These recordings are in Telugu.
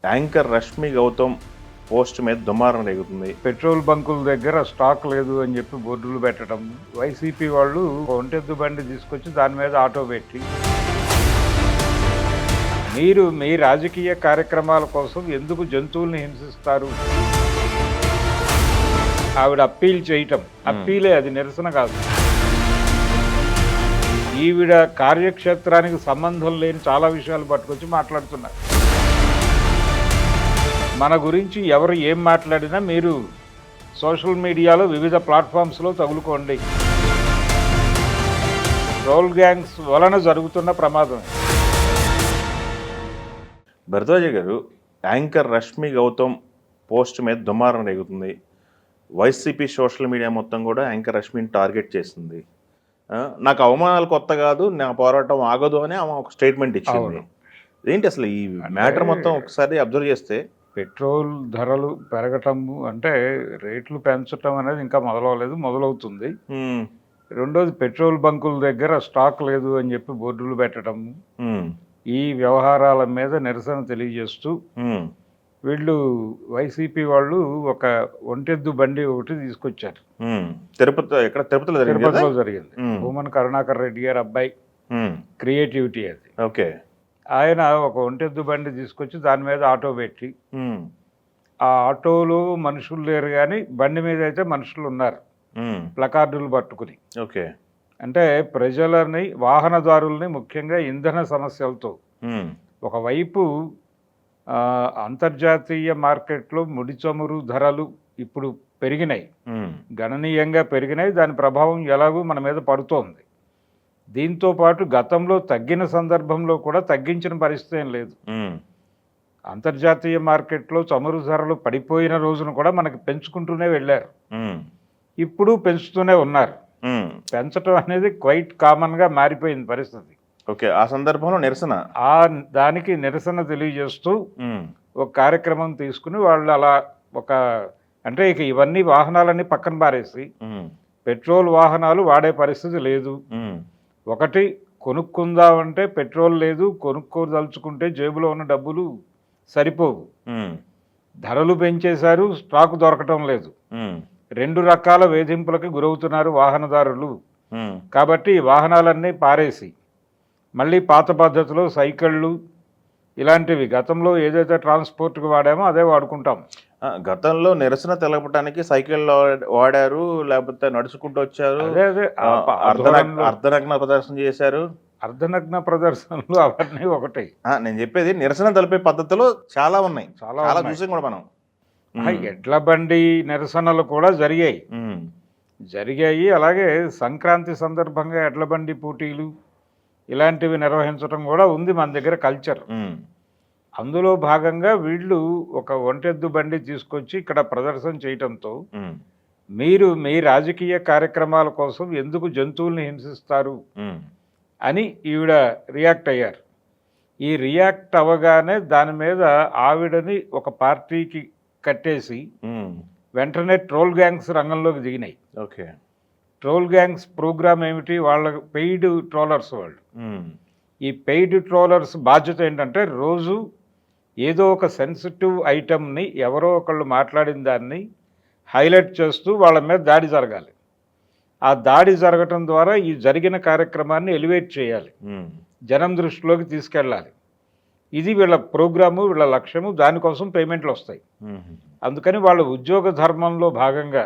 యాంకర్ రష్మి గౌతమ్ పోస్ట్ మీద దుమారం రేగుతుంది. పెట్రోల్ బంకుల దగ్గర స్టాక్ లేదు అని చెప్పి బోర్డులు పెట్టడం, వైసీపీ వాళ్ళు ఒంటెద్దు బండి తీసుకొచ్చి దాని మీద ఆటో పెట్టి, మీరు మీ రాజకీయ కార్యక్రమాల కోసం ఎందుకు జంతువుల్ని హింసిస్తారు? ఆవిడ అప్పీల్ చేయటం, అప్పీలే, అది నిరసన కాదు. ఈవిడ కార్యక్షేత్రానికి సంబంధం లేని చాలా విషయాలు పట్టుకొచ్చి మాట్లాడుతున్నారు. మన గురించి ఎవరు ఏం మాట్లాడినా మీరు సోషల్ మీడియాలో వివిధ ప్లాట్ఫామ్స్లో తగులుకోండి. ట్రోల్ గ్యాంగ్స్ వలన జరుగుతున్న ప్రమాదం. భరద్వాజ గారు, యాంకర్ రష్మి గౌతమ్ పోస్ట్ మీద దుమారం రేగుతుంది. వైసీపీ సోషల్ మీడియా మొత్తం కూడా యాంకర్ రష్మిని టార్గెట్ చేస్తుంది. నాకు అవమానాలు కొత్త కాదు, నా పోరాటం ఆగదు అని ఆమె ఒక స్టేట్మెంట్ ఇచ్చింది. ఏంటి అసలు ఈ మ్యాటర్ మొత్తం ఒకసారి అబ్జర్వ్ చేస్తే, పెట్రోల్ ధరలు పెరగటము అంటే రేట్లు పెంచటం అనేది ఇంకా మొదలవలేదు, మొదలవుతుంది. రెండోది, పెట్రోల్ బంకుల దగ్గర స్టాక్ లేదు అని చెప్పి బోర్డులు పెట్టడం, ఈ వ్యవహారాల మీద నిరసన తెలియజేస్తూ వీళ్ళు వైసీపీ వాళ్ళు ఒక ఒంటెద్దు బండి ఒకటి తీసుకొచ్చారు. తిరుపతిలో జరిగింది. భూమన్ కరుణాకర్ రెడ్డి గారి అబ్బాయి క్రియేటివిటీ అది. ఓకే. ఆయన ఒక ఒంటెద్దు బండి తీసుకొచ్చి దాని మీద ఆటో పెట్టి, ఆ ఆటోలో మనుషులు లేరు కానీ బండి మీద అయితే మనుషులు ఉన్నారు, ప్లకార్డులు పట్టుకుని. ఓకే. అంటే ప్రజలని, వాహనదారుల్ని ముఖ్యంగా ఇంధన సమస్యలతో, ఒకవైపు అంతర్జాతీయ మార్కెట్లో ముడి చమురు ధరలు ఇప్పుడు పెరిగినాయి, గణనీయంగా పెరిగినాయి. దాని ప్రభావం ఎలాగూ మన మీద పడుతోంది. దీంతో పాటు గతంలో తగ్గిన సందర్భంలో కూడా తగ్గించిన పరిస్థితి ఏం లేదు. అంతర్జాతీయ మార్కెట్లో చమురు ధరలు పడిపోయిన రోజున కూడా మనకి పెంచుకుంటూనే వెళ్ళారు, ఇప్పుడు పెంచుతూనే ఉన్నారు. పెంచడం అనేది క్వైట్ కామన్గా మారిపోయింది పరిస్థితి. ఓకే. ఆ సందర్భంలో నిరసన, దానికి నిరసన తెలియజేస్తూ ఒక కార్యక్రమం తీసుకుని వాళ్ళు అలా అంటే ఇక ఇవన్నీ వాహనాలన్నీ పక్కన పారేసి పెట్రోల్ వాహనాలు వాడే పరిస్థితి లేదు. ఒకటి, కొనుక్కుందామంటే పెట్రోల్ లేదు, కొనుక్కోదలుచుకుంటే జేబులో ఉన్న డబ్బులు సరిపోవు, ధరలు పెంచేశారు, స్టాక్ దొరకటం లేదు. రెండు రకాల వేధింపులకు గురవుతున్నారు వాహనదారులు. కాబట్టి వాహనాలన్నీ పారేసి మళ్ళీ పాత పద్ధతిలో సైకిళ్ళు ఇలాంటివి, గతంలో ఏదైతే ట్రాన్స్పోర్ట్కి వాడామో అదే వాడుకుంటాం. గతంలో నిరసన తెలపడానికి సైకిల్ వాడారు, లేకపోతే నడుచుకుంటూ వచ్చారు, అర్ధనగ్న ప్రదర్శన చేశారు. అర్ధనగ్న ప్రదర్శనలు అవన్నీ ఒకటి. నేను చెప్పేది నిరసన తెలిపే పద్ధతిలో చాలా ఉన్నాయి, చాలా చూసాం కూడా మనం. ఎడ్ల బండి నిరసనలు కూడా జరిగాయి. అలాగే సంక్రాంతి సందర్భంగా ఎడ్ల బండి పోటీలు ఇలాంటివి నిర్వహించడం కూడా ఉంది మన దగ్గర కల్చర్. అందులో భాగంగా వీళ్ళు ఒక ఒంటెద్దు బండి తీసుకొచ్చి ఇక్కడ ప్రదర్శన చేయటంతో, మీరు మీ రాజకీయ కార్యక్రమాల కోసం ఎందుకు జంతువుల్ని హింసిస్తారు అని ఈవిడ రియాక్ట్ అయ్యారు. ఈ రియాక్ట్ అవ్వగానే దాని మీద ఆవిడని ఒక పార్టీకి కట్టేసి వెంటనే ట్రోల్ గ్యాంగ్స్ రంగంలోకి దిగినాయి. ఓకే. ట్రోల్ గ్యాంగ్స్ ప్రోగ్రామ్ ఏమిటి? వాళ్ళ పెయిడ్ ట్రోలర్స్ వాళ్ళు. ఈ పెయిడ్ ట్రోలర్స్ బాధ్యత ఏంటంటే, రోజు ఏదో ఒక సెన్సిటివ్ ఐటమ్ని ఎవరో ఒకళ్ళు మాట్లాడిన దాన్ని హైలైట్ చేస్తూ వాళ్ళ మీద దాడి జరగాలి. ఆ దాడి జరగటం ద్వారా ఈ జరిగిన కార్యక్రమాన్ని ఎలివేట్ చేయాలి, జనం దృష్టిలోకి తీసుకెళ్ళాలి. ఇది వీళ్ళ ప్రోగ్రాము, వీళ్ళ లక్ష్యము. దానికోసం పేమెంట్లు వస్తాయి. అందుకని వాళ్ళ ఉద్యోగ ధర్మంలో భాగంగా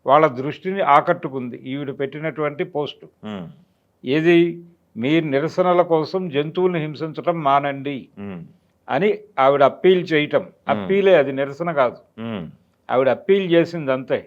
వాళ్ళ దృష్టిని ఆకట్టుకుంది ఈవిడ పెట్టినటువంటి పోస్టు. ఏది? మీ నిరసనల కోసం జంతువుల్ని హింసించటం మానండి అని ఆవిడ అప్పీల్ చేయటం. అప్పీలే, అది నిరసన కాదు. ఆవిడ అప్పీల్ చేసింది అంతే,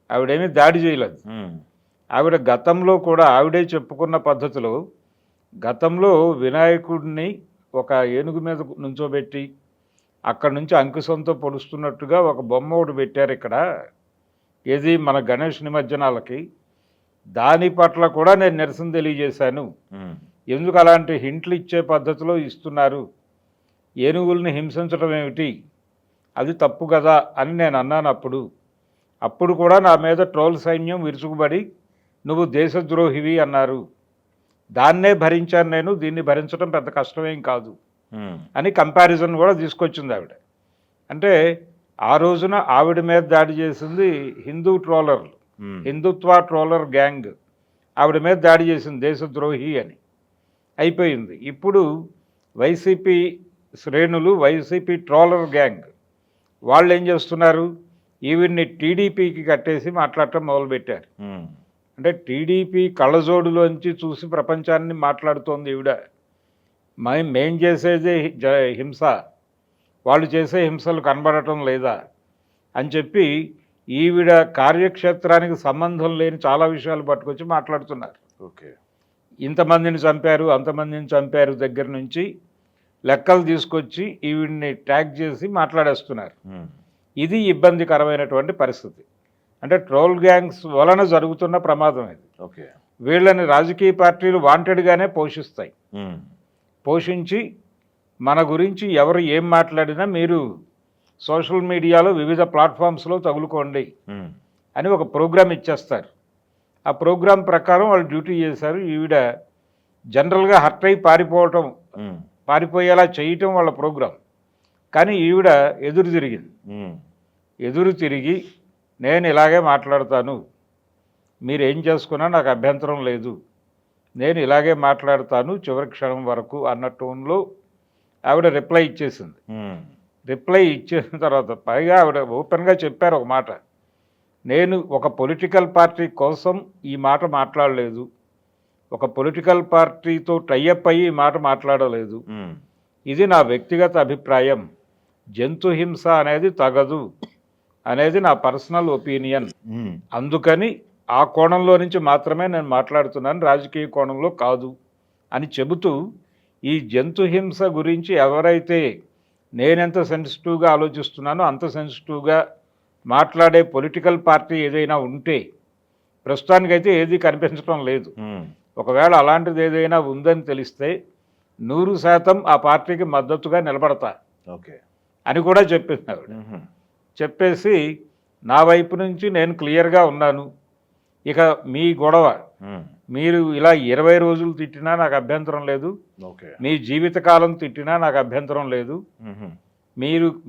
ఆవిడేమీ దాడి చేయలేదు. ఆవిడ గతంలో కూడా ఆవిడే చెప్పుకున్న పద్ధతిలో, గతంలో వినాయకుడిని ఒక ఏనుగు మీద నుంచోబెట్టి అక్కడి నుంచి అంకుశంతో పొడుస్తున్నట్టుగా ఒక బొమ్మ ఒకటి పెట్టారు ఇక్కడ, ఏది మన గణేష్ నిమజ్జనాలకి. దాని పట్ల కూడా నేను నిరసన తెలియజేశాను. ఎందుకు అలాంటి హింట్లు ఇచ్చే పద్ధతిలో ఇస్తున్నారు? ఏనుగుల్ని హింసించడం ఏమిటి? అది తప్పు కదా అని నేను అన్నాను. అప్పుడు కూడా నా మీద ట్రోల్ సైన్యం విరుచుకుబడి నువ్వు దేశద్రోహివి అన్నారు. దాన్నే భరించాను నేను. దీన్ని భరించడం పెద్ద కష్టమేం కాదు అని కంపారిజన్ కూడా తీసుకొచ్చింది ఆవిడ. అంటే ఆ రోజున ఆవిడ మీద దాడి చేసింది హిందూ ట్రోలర్లు, హిందుత్వ ట్రోలర్ గ్యాంగ్ ఆవిడ మీద దాడి చేసింది, దేశద్రోహి అని అయిపోయింది. ఇప్పుడు వైసీపీ శ్రేణులు, వైసీపీ ట్రోలర్ గ్యాంగ్ వాళ్ళు ఏం చేస్తున్నారు, ఈవిడ్ని టీడీపీకి కట్టేసి మాట్లాడటం మొదలుపెట్టారు. అంటే టీడీపీ కళ్ళజోడులోంచి చూసి ప్రపంచాన్ని మాట్లాడుతోంది ఈవిడ. మేం చేసేదే హింస, వాళ్ళు చేసే హింసలు కనబడటం లేదా అని చెప్పి ఈవిడ కార్యక్షేత్రానికి సంబంధం లేని చాలా విషయాలు పట్టుకొచ్చి మాట్లాడుతున్నారు. ఓకే, ఇంతమందిని చంపారు, అంతమందిని చంపారు దగ్గర నుంచి లెక్కలు తీసుకొచ్చి ఈవిడ్ని ట్యాగ్ చేసి మాట్లాడేస్తున్నారు. ఇది ఇబ్బందికరమైనటువంటి పరిస్థితి. అంటే ట్రోల్ గ్యాంగ్స్ వలన జరుగుతున్న ప్రమాదం ఇది. ఓకే, వీళ్ళని రాజకీయ పార్టీలు వాంటెడ్గానే పోషిస్తాయి. పోషించి మన గురించి ఎవరు ఏం మాట్లాడినా మీరు సోషల్ మీడియాలో వివిధ ప్లాట్ఫామ్స్లో తగులుకోండి అని ఒక ప్రోగ్రాం ఇచ్చేస్తారు. ఆ ప్రోగ్రాం ప్రకారం వాళ్ళు డ్యూటీ చేశారు. ఈవిడ జనరల్గా హర్ట్ అయి పారిపోయేలా చేయటం వాళ్ళ ప్రోగ్రాం. కానీ ఈవిడ ఎదురు తిరిగి నేను ఇలాగే మాట్లాడతాను, మీరు ఏం చేసుకున్నా నాకు అభ్యంతరం లేదు, నేను ఇలాగే మాట్లాడతాను చివరి క్షణం వరకు అన్న టోన్లో ఆవిడ రిప్లై ఇచ్చేసింది. రిప్లై ఇచ్చేసిన తర్వాత పైగా ఆవిడ ఓపెన్గా చెప్పారు ఒక మాట, నేను ఒక పొలిటికల్ పార్టీ కోసం ఈ మాట మాట్లాడలేదు, ఒక పొలిటికల్ పార్టీతో టైఅప్ అయ్యి ఈ మాట మాట్లాడలేదు, ఇది నా వ్యక్తిగత అభిప్రాయం, జంతు హింస అనేది తగదు అనేది నా పర్సనల్ ఒపీనియన్, అందుకని ఆ కోణంలో నుంచి మాత్రమే నేను మాట్లాడుతున్నాను, రాజకీయ కోణంలో కాదు అని చెబుతూ ఈ జంతు హింస గురించి ఎవరైతే నేనెంత సెన్సిటివ్గా ఆలోచిస్తున్నానో అంత సెన్సిటివ్గా మాట్లాడే పొలిటికల్ పార్టీ ఏదైనా ఉంటే, ప్రస్తుతానికైతే ఏది కనిపించడం లేదు, ఒకవేళ అలాంటిది ఏదైనా ఉందని తెలిస్తే 100% ఆ పార్టీకి మద్దతుగా నిలబడతా ఓకే అని కూడా చెప్పింది ఆవిడ. చెప్పేసి నా వైపు నుంచి నేను క్లియర్గా ఉన్నాను, ఇక మీ గొడవ, మీరు ఇలా 20 రోజులు తిట్టినా నాకు అభ్యంతరం లేదు, మీ జీవితకాలం తిట్టినా నాకు అభ్యంతరం లేదు,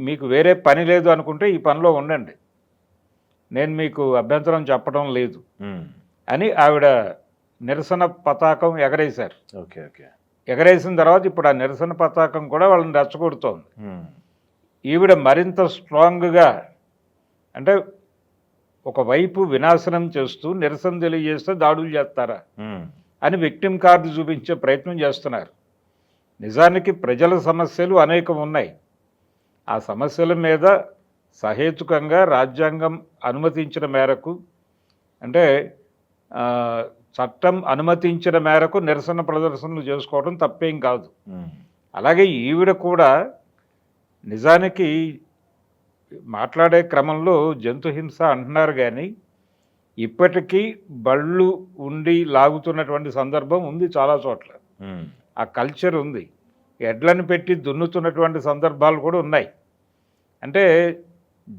మీకు వేరే పని లేదు అనుకుంటే ఈ పనిలో ఉండండి, నేను మీకు అభ్యంతరం చెప్పడం లేదు అని ఆవిడ నిరసన పతాకం ఎగరేశారు. ఎగరేసిన తర్వాత ఇప్పుడు ఆ నిరసన పతాకం కూడా వాళ్ళని రెచ్చగొడుతోంది. ఈవిడ మరింత స్ట్రాంగ్గా, అంటే ఒకవైపు వినాశనం చేస్తూ నిరసన తెలియజేస్తే దాడులు చేస్తారా అని విక్టిమ్ కార్డు చూపించే ప్రయత్నం చేస్తున్నారు. నిజానికి ప్రజల సమస్యలు అనేకం ఉన్నాయి. ఆ సమస్యల మీద సహేతుకంగా రాజ్యాంగం అనుమతించిన మేరకు, అంటే చట్టం అనుమతించిన మేరకు నిరసన ప్రదర్శనలు చేసుకోవడం తప్పేం కాదు. అలాగే ఈవిడ కూడా నిజానికి మాట్లాడే క్రమంలో జంతు హింస అంటున్నారు, కానీ ఇప్పటికీ బళ్ళు ఉండి లాగుతున్నటువంటి సందర్భం ఉంది చాలా చోట్ల. ఆ కల్చర్ ఉంది. ఎడ్లను పెట్టి దున్నుతున్నటువంటి సందర్భాలు కూడా ఉన్నాయి. అంటే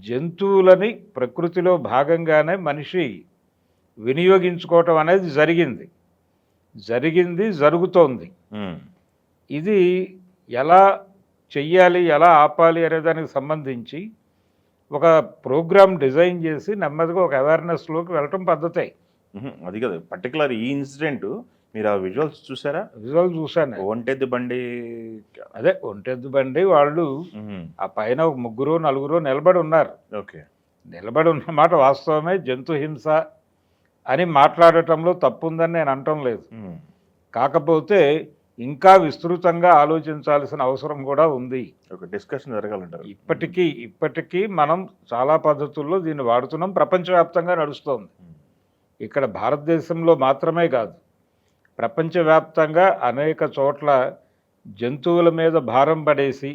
జంతువులని ప్రకృతిలో భాగంగానే మనిషి వినియోగించుకోవటం అనేది జరుగుతోంది. ఇది ఎలా చెయ్యాలి, ఎలా ఆపాలి అనే దానికి సంబంధించి ఒక ప్రోగ్రామ్ డిజైన్ చేసి నెమ్మదిగా ఒక అవేర్నెస్లోకి వెళ్ళటం పద్ధతే. అది కదా పర్టికులర్ ఈ ఇన్సిడెంట్. మీరు ఆ విజువల్స్ చూసారా? విజువల్స్ చూశాను. ఒంటెద్దు బండి, అదే ఒంటెద్దు బండి, వాళ్ళు ఆ పైన ఒక 3-4 నిలబడి ఉన్నారు. ఓకే, నిలబడి ఉన్న మాట వాస్తవమే. జంతు హింస అని మాట్లాడటంలో తప్పు ఉందని నేను అనటం లేదు. కాకపోతే ఇంకా విస్తృతంగా ఆలోచించాల్సిన అవసరం కూడా ఉంది. ఒక డిస్కషన్ జరగాలంటారు. ఇప్పటికీ మనం చాలా పద్ధతుల్లో దీన్ని వాడుతున్నాం, ప్రపంచవ్యాప్తంగా నడుస్తోంది. ఇక్కడ భారతదేశంలో మాత్రమే కాదు, ప్రపంచవ్యాప్తంగా అనేక చోట్ల జంతువుల మీద భారం పడేసి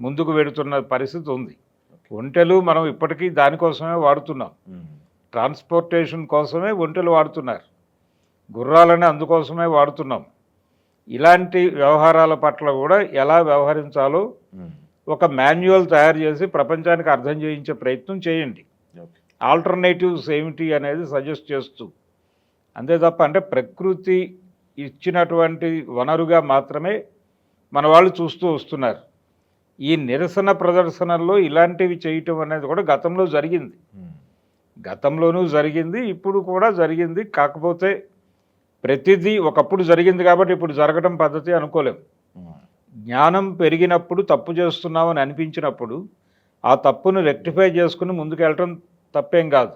ముందుకు వెడుతున్న పరిస్థితి ఉంది. ఒంటెలు మనం ఇప్పటికీ దానికోసమే వాడుతున్నాం, ట్రాన్స్పోర్టేషన్ కోసమే ఒంటెలు వాడుతున్నారు, గుర్రాలని అందుకోసమే వాడుతున్నాం. ఇలాంటి వ్యవహారాల పట్ల కూడా ఎలా వ్యవహరించాలో ఒక మాన్యువల్ తయారు చేసి ప్రపంచానికి అర్థం చేయించే ప్రయత్నం చేయండి. ఆల్టర్నేటివ్స్ ఏమిటి అనేది సజెస్ట్ చేస్తూ, అంతే తప్ప అంటే ప్రకృతి ఇచ్చినటువంటి వనరుగా మాత్రమే మన వాళ్ళు చూస్తూ వస్తున్నారు. ఈ నిరసన ప్రదర్శనల్లో ఇలాంటివి చేయటం అనేది కూడా గతంలో జరిగింది. గతంలోనూ జరిగింది, ఇప్పుడు కూడా జరిగింది. కాకపోతే ప్రతిదీ ఒకప్పుడు జరిగింది కాబట్టి ఇప్పుడు జరగడం పద్ధతి అనుకోలేం. జ్ఞానం పెరిగినప్పుడు తప్పు చేస్తున్నామని అనిపించినప్పుడు ఆ తప్పును రెక్టిఫై చేసుకుని ముందుకెళ్ళటం తప్పేం కాదు.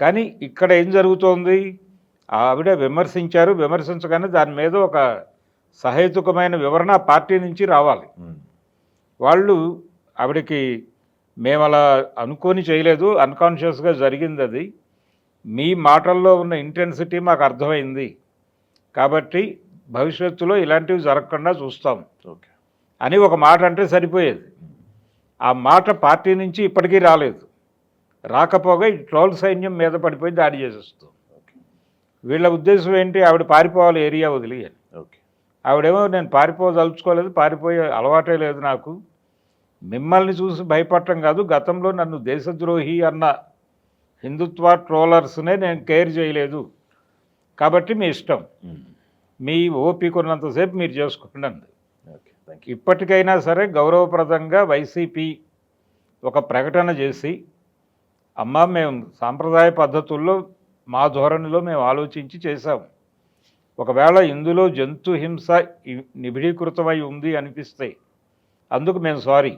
కానీ ఇక్కడ ఏం జరుగుతోంది, ఆవిడ విమర్శించారు, విమర్శించగానే దాని మీద ఒక సహేతుకమైన వివరణ పార్టీ నుంచి రావాలి. వాళ్ళు ఆవిడకి మేము అలా అనుకొని చేయలేదు, అన్కాన్షియస్గా జరిగింది అది, మీ మాటల్లో ఉన్న ఇంటెన్సిటీ మాకు అర్థమైంది కాబట్టి భవిష్యత్తులో ఇలాంటివి జరగకుండా చూస్తాం అని ఒక మాట అంటే సరిపోయేది. ఆ మాట పార్టీ నుంచి ఇప్పటికీ రాలేదు. రాకపోగా ఈ ట్రోల్ సైన్యం మీద పడిపోయి దాడి చేసేస్తుంది. వీళ్ళ ఉద్దేశం ఏంటి, ఆవిడ పారిపోవాలి ఏరియా వదిలి అని. ఆవిడేమో నేను పారిపోదలుచుకోలేదు, పారిపోయే అలవాటే లేదు నాకు, మిమ్మల్ని చూసి భయపడటం కాదు, గతంలో నన్ను దేశద్రోహి అన్న హిందుత్వ ట్రోలర్స్నే నేను కేర్ చేయలేదు కాబట్టి మీ ఇష్టం, మీ ఓపిక ఉన్నంతసేపు మీరు చేసుకోండి అంది. ఇప్పటికైనా సరే గౌరవప్రదంగా వైసీపీ ఒక ప్రకటన చేసి, అమ్మ మేము సాంప్రదాయ పద్ధతుల్లో మా ధోరణిలో మేము ఆలోచించి చేశాము, ఒకవేళ ఇందులో జంతు హింస నిబిడీకృతమై ఉంది అనిపిస్తే అందుకు మేము సారీ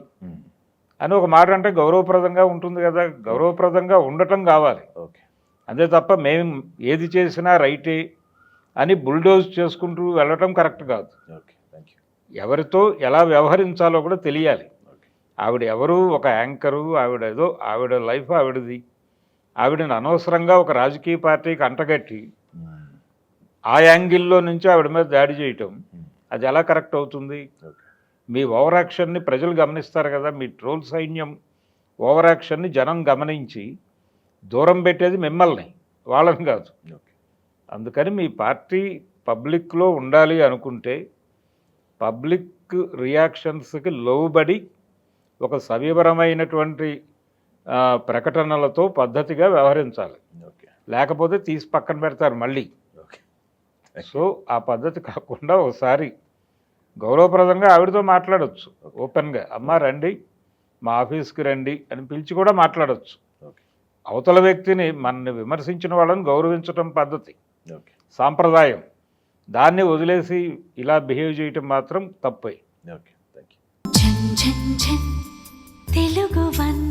అని ఒక మాట అంటే గౌరవప్రదంగా ఉంటుంది కదా. గౌరవప్రదంగా ఉండటం కావాలి, అంతే తప్ప మేము ఏది చేసినా రైటే అని బుల్డోజ్ చేసుకుంటూ వెళ్ళటం కరెక్ట్ కాదు. ఎవరితో ఎలా వ్యవహరించాలో కూడా తెలియాలి. ఆవిడ ఎవరు, ఒక యాంకరు, ఆవిడ లైఫ్ ఆవిడది, ఆవిడని అనవసరంగా ఒక రాజకీయ పార్టీకి అంటగట్టి ఆ యాంగిల్లో నుంచి ఆవిడ మీద దాడి చేయటం అది ఎలా కరెక్ట్ అవుతుంది? మీ ఓవర్ యాక్షన్ని ప్రజలు గమనిస్తారు కదా, మీ ట్రోల్ సైన్యం ఓవర్ యాక్షన్ని జనం గమనించి దూరం పెట్టేది మిమ్మల్ని, వాళ్ళని కాదు. అందుకని మీ పార్టీ పబ్లిక్లో ఉండాలి అనుకుంటే పబ్లిక్ రియాక్షన్స్కి లోబడి ఒక సవివరమైనటువంటి ప్రకటనలతో పద్ధతిగా వ్యవహరించాలి, లేకపోతే తీసి పక్కన పెడతారు మళ్ళీ. సో ఆ పద్ధతి కాకుండా ఒకసారి గౌరవప్రదంగా ఆవిడతో మాట్లాడవచ్చు ఓపెన్గా, అమ్మ రండి మా ఆఫీస్కి రండి అని పిలిచి కూడా మాట్లాడవచ్చు. అవతల వ్యక్తిని, మనల్ని విమర్శించిన వాళ్ళని గౌరవించడం పద్ధతి, సాంప్రదాయం. దాన్ని వదిలేసి ఇలా బిహేవ్ చేయటం మాత్రం తప్పే. తెలుగు వన్